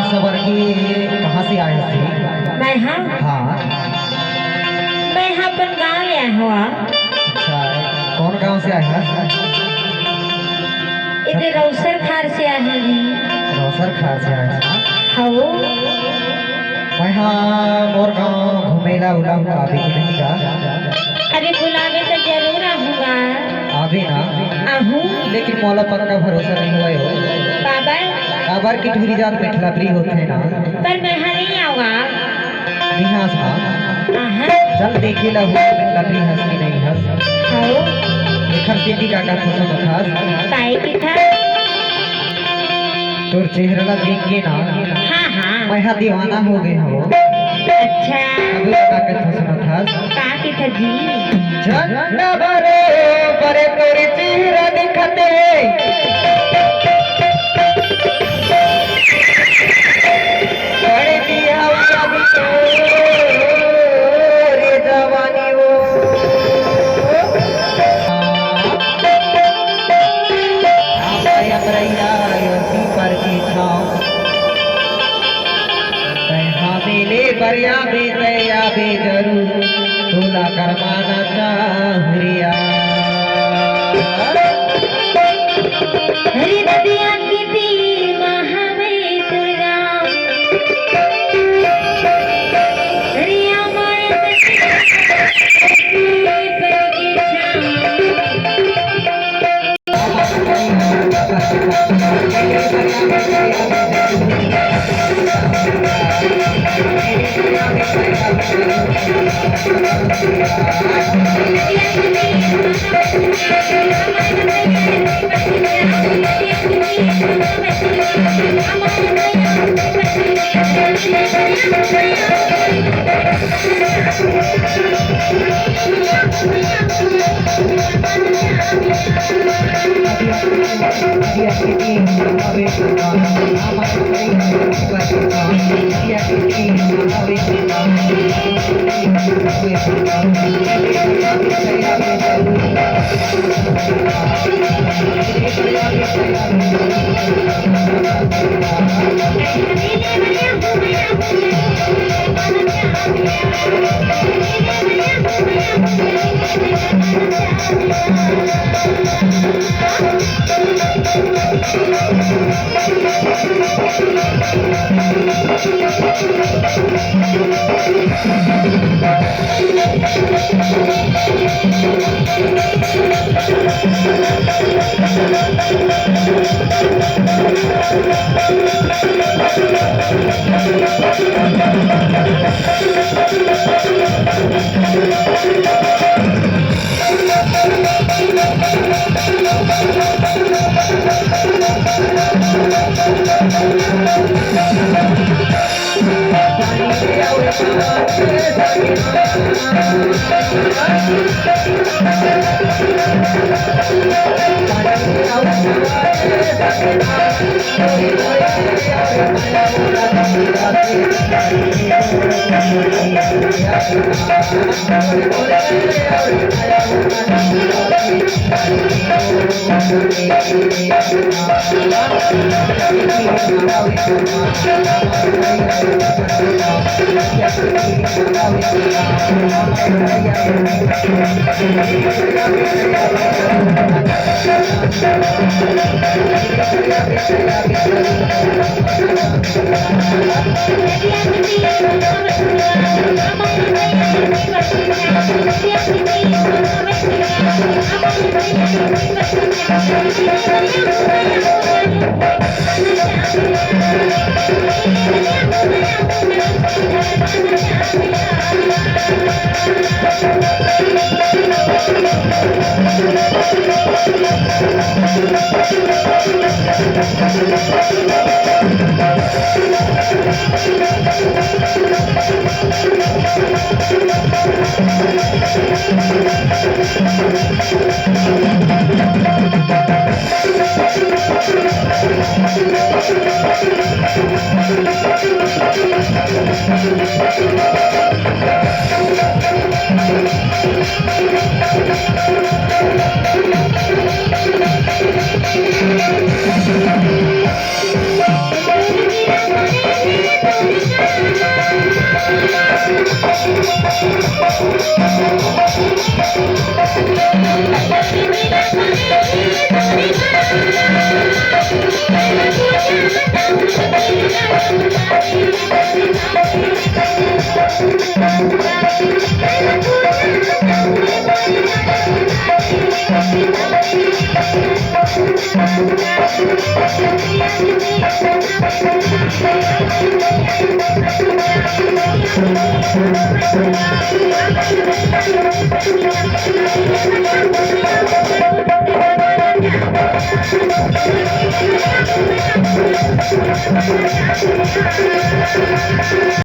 कहाँ से आए थे? मैं हाँ मैं हाँ अपन गाँव ले आया हुआ। अच्छा, कौन गांव से आए हैं? इधर रौसर खार से आए हैं जी। रौसर खार से आए हैं? हाँ वो मैं हाँ मोर गाँव घूमेला उला हुआ अभी नहीं का। अरे बुलावे तो जरूर आऊँगा। अभी ना आहूँ लेकिन मौला पक्का भरोसा नहीं हुआ हो। बाबर काबर की ठुरी जात बैठला प्री होते हैं ना। पर मैं हाँ नहीं आऊँगा। निहास हाँ चल देखे ला हुआ बैठला प्री हंस की नहीं हंस। हाँ देखर तेरी काका पसंद खास काहे की था? तोर चेहरा ला देख के ना हाँ मैं हाँ दीवाना हो गए हो। अच्छा अभी काका पसंद खास का की था जी? झंडा भरे बरे तोरी चेहरा दिखते बड़े दिया अभी तो रे जवानी वो आया बरैया योसी पर की छाँव कहाँ मिले बरिया में तैया बे जरूर तोला करवाना चाहरिया। हरी नदिया की तीर महावे तुरा हरिया माया Thank you.